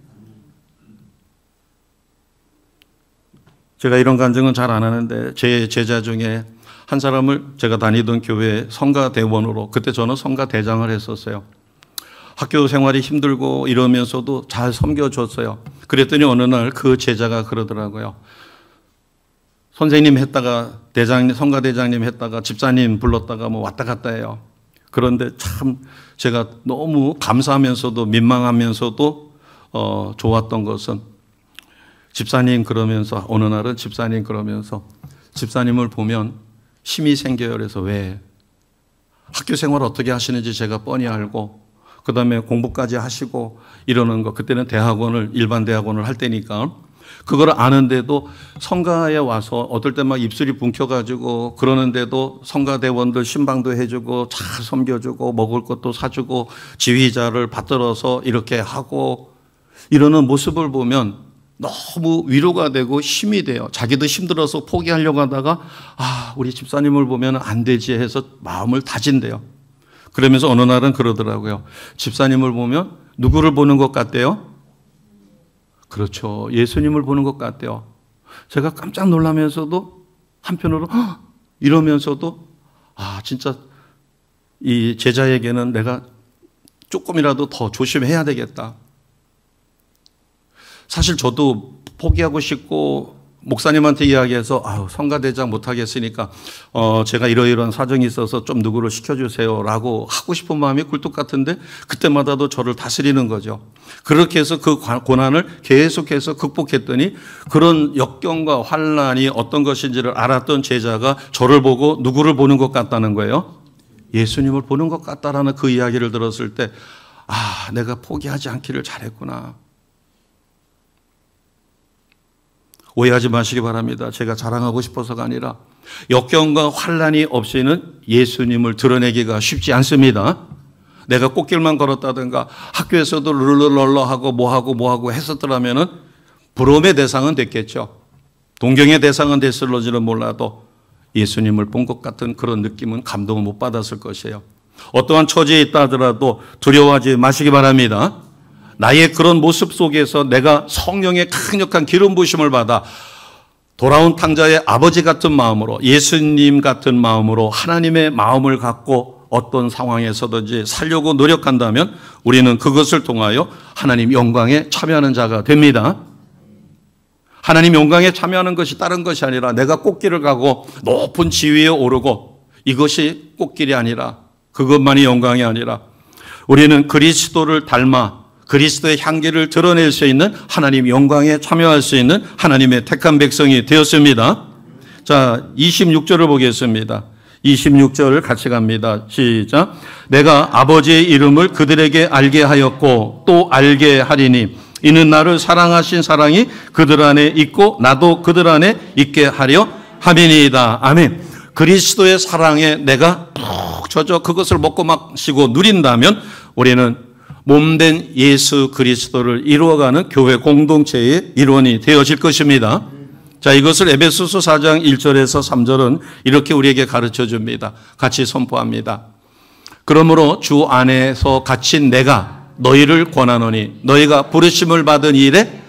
제가 이런 간증은 잘 안 하는데 제 제자 중에 한 사람을 제가 다니던 교회 성가대원으로, 그때 저는 성가대장을 했었어요. 학교 생활이 힘들고 이러면서도 잘 섬겨줬어요. 그랬더니 어느 날 그 제자가 그러더라고요. 선생님 했다가 대장님, 성가대장님 했다가 집사님 불렀다가 뭐 왔다 갔다 해요. 그런데 참 제가 너무 감사하면서도 민망하면서도 좋았던 것은 집사님 그러면서 어느 날은 집사님 그러면서 집사님을 보면 힘이 생겨요. 그래서 왜? 학교 생활 어떻게 하시는지 제가 뻔히 알고 그 다음에 공부까지 하시고 이러는 거, 그때는 대학원을, 일반 대학원을 할 때니까 그걸 아는데도 성가에 와서 어떨 때 막 입술이 붕켜가지고 그러는데도 성가대원들 신방도 해주고 잘 섬겨주고 먹을 것도 사주고 지휘자를 받들어서 이렇게 하고 이러는 모습을 보면 너무 위로가 되고 힘이 돼요. 자기도 힘들어서 포기하려고 하다가 우리 집사님을 보면 안 되지 해서 마음을 다진대요. 그러면서 어느 날은 그러더라고요. 집사님을 보면 누구를 보는 것 같대요? 그렇죠. 예수님을 보는 것 같대요. 제가 깜짝 놀라면서도 한편으로 이러면서도 진짜 이 제자에게는 내가 조금이라도 더 조심해야 되겠다. 사실 저도 포기하고 싶고 목사님한테 이야기해서 성가대장 못하겠으니까 제가 이러이러한 사정이 있어서 좀 누구를 시켜주세요 라고 하고 싶은 마음이 굴뚝 같은데 그때마다도 저를 다스리는 거죠. 그렇게 해서 그 고난을 계속해서 극복했더니 그런 역경과 환난이 어떤 것인지를 알았던 제자가 저를 보고 누구를 보는 것 같다는 거예요? 예수님을 보는 것 같다라는 그 이야기를 들었을 때 내가 포기하지 않기를 잘했구나. 오해하지 마시기 바랍니다. 제가 자랑하고 싶어서가 아니라 역경과 환난이 없이는 예수님을 드러내기가 쉽지 않습니다. 내가 꽃길만 걸었다든가 학교에서도 룰루럴러하고 뭐하고 했었더라면은 부러움의 대상은 됐겠죠. 동경의 대상은 됐을지는 몰라도 예수님을 본 것 같은 그런 느낌은 감동을 못 받았을 것이에요. 어떠한 처지에 있다 하더라도 두려워하지 마시기 바랍니다. 나의 그런 모습 속에서 내가 성령의 강력한 기름 부으심을 받아 돌아온 탕자의 아버지 같은 마음으로, 예수님 같은 마음으로 하나님의 마음을 갖고 어떤 상황에서든지 살려고 노력한다면 우리는 그것을 통하여 하나님 영광에 참여하는 자가 됩니다. 하나님 영광에 참여하는 것이 다른 것이 아니라 내가 꽃길을 가고 높은 지위에 오르고 이것이 꽃길이 아니라, 그것만이 영광이 아니라 우리는 그리스도를 닮아 그리스도의 향기를 드러낼 수 있는 하나님 영광에 참여할 수 있는 하나님의 택한 백성이 되었습니다. 자, 26절을 보겠습니다. 26절 같이 갑니다. 시작. 내가 아버지의 이름을 그들에게 알게 하였고 또 알게 하리니 이는 나를 사랑하신 사랑이 그들 안에 있고 나도 그들 안에 있게 하려 함이니이다. 아멘. 그리스도의 사랑에 내가 푹 젖어 그것을 먹고 마시고 누린다면 우리는 몸된 예수 그리스도를 이루어가는 교회 공동체의 일원이 되어질 것입니다. 자, 이것을 에베소서 4장 1절에서 3절은 이렇게 우리에게 가르쳐 줍니다. 같이 선포합니다. 그러므로 주 안에서 갇힌 내가 너희를 권하노니 너희가 부르심을 받은 일에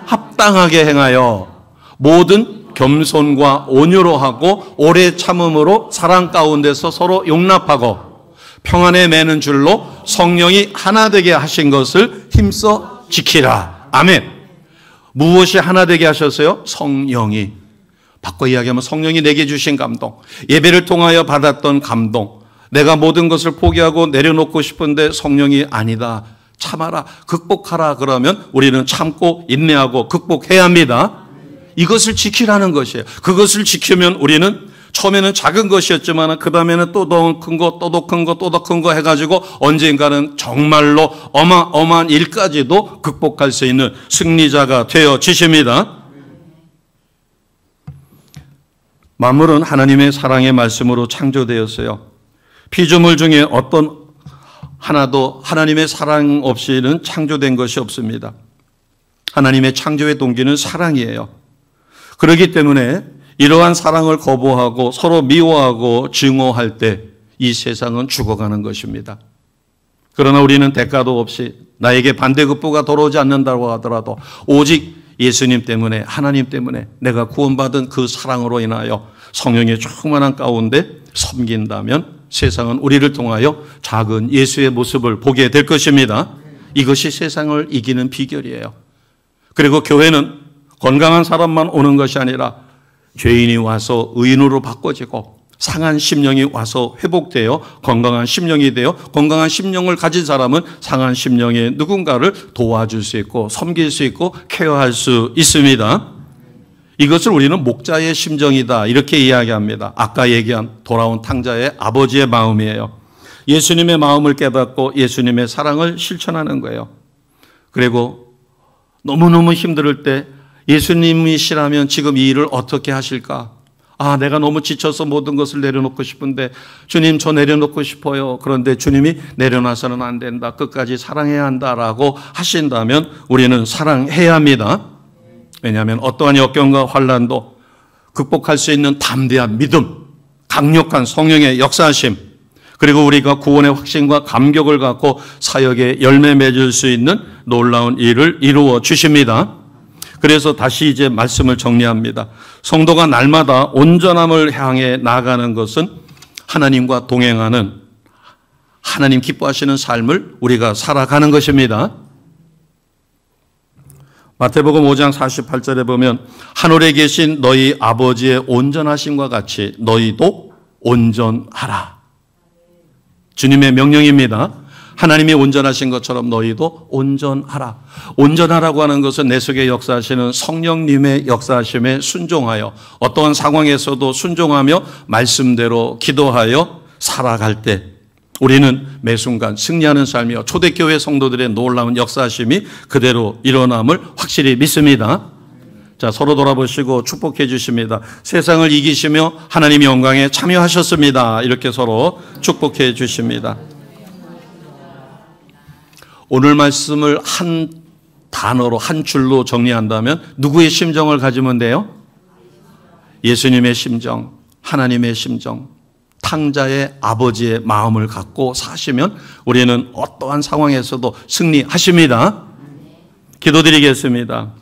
합당하게 행하여 모든 겸손과 온유로 하고 오래 참음으로 사랑 가운데서 서로 용납하고 평안에 매는 줄로 성령이 하나 되게 하신 것을 힘써 지키라. 아멘. 무엇이 하나 되게 하셨어요? 성령이. 바꿔 이야기하면 성령이 내게 주신 감동, 예배를 통하여 받았던 감동, 내가 모든 것을 포기하고 내려놓고 싶은데 성령이 아니다, 참아라, 극복하라 그러면 우리는 참고 인내하고 극복해야 합니다. 이것을 지키라는 것이에요. 그것을 지키면 우리는 처음에는 작은 것이었지만 그 다음에는 또 더 큰 거, 또 더 큰 거, 또 더 큰 거 해가지고 언젠가는 정말로 어마어마한 일까지도 극복할 수 있는 승리자가 되어지십니다. 만물은 하나님의 사랑의 말씀으로 창조되었어요. 피조물 중에 어떤 하나도 하나님의 사랑 없이는 창조된 것이 없습니다. 하나님의 창조의 동기는 사랑이에요. 그렇기 때문에 이러한 사랑을 거부하고 서로 미워하고 증오할 때 이 세상은 죽어가는 것입니다. 그러나 우리는 대가도 없이 나에게 반대급부가 돌아오지 않는다고 하더라도 오직 예수님 때문에, 하나님 때문에 내가 구원받은 그 사랑으로 인하여 성령의 충만한 가운데 섬긴다면 세상은 우리를 통하여 작은 예수의 모습을 보게 될 것입니다. 이것이 세상을 이기는 비결이에요. 그리고 교회는 건강한 사람만 오는 것이 아니라 죄인이 와서 의인으로 바꿔지고 상한 심령이 와서 회복되어 건강한 심령이 되어 건강한 심령을 가진 사람은 상한 심령의 누군가를 도와줄 수 있고 섬길 수 있고 케어할 수 있습니다. 이것을 우리는 목자의 심정이다 이렇게 이야기합니다. 아까 얘기한 돌아온 탕자의 아버지의 마음이에요. 예수님의 마음을 깨닫고 예수님의 사랑을 실천하는 거예요. 그리고 너무너무 힘들 때 예수님이시라면 지금 이 일을 어떻게 하실까? 아, 내가 너무 지쳐서 모든 것을 내려놓고 싶은데 주님 저 내려놓고 싶어요. 그런데 주님이 내려놔서는 안 된다. 끝까지 사랑해야 한다라고 하신다면 우리는 사랑해야 합니다. 왜냐하면 어떠한 역경과 환난도 극복할 수 있는 담대한 믿음, 강력한 성령의 역사하심, 그리고 우리가 구원의 확신과 감격을 갖고 사역에 열매 맺을 수 있는 놀라운 일을 이루어 주십니다. 그래서 다시 이제 말씀을 정리합니다. 성도가 날마다 온전함을 향해 나아가는 것은 하나님과 동행하는, 하나님 기뻐하시는 삶을 우리가 살아가는 것입니다. 마태복음 5장 48절에 보면 하늘에 계신 너희 아버지의 온전하심과 같이 너희도 온전하라. 주님의 명령입니다. 하나님이 온전하신 것처럼 너희도 온전하라. 온전하라고 하는 것은 내 속에 역사하시는 성령님의 역사하심에 순종하여 어떠한 상황에서도 순종하며 말씀대로 기도하여 살아갈 때 우리는 매 순간 승리하는 삶이요 초대교회 성도들의 놀라운 역사하심이 그대로 일어남을 확실히 믿습니다. 자, 서로 돌아보시고 축복해 주십니다. 세상을 이기시며 하나님의 영광에 참여하셨습니다. 이렇게 서로 축복해 주십니다. 오늘 말씀을 한 단어로, 한 줄로 정리한다면 누구의 심정을 가지면 돼요? 예수님의 심정, 하나님의 심정, 탕자의 아버지의 마음을 갖고 사시면 우리는 어떠한 상황에서도 승리하십니다. 기도드리겠습니다.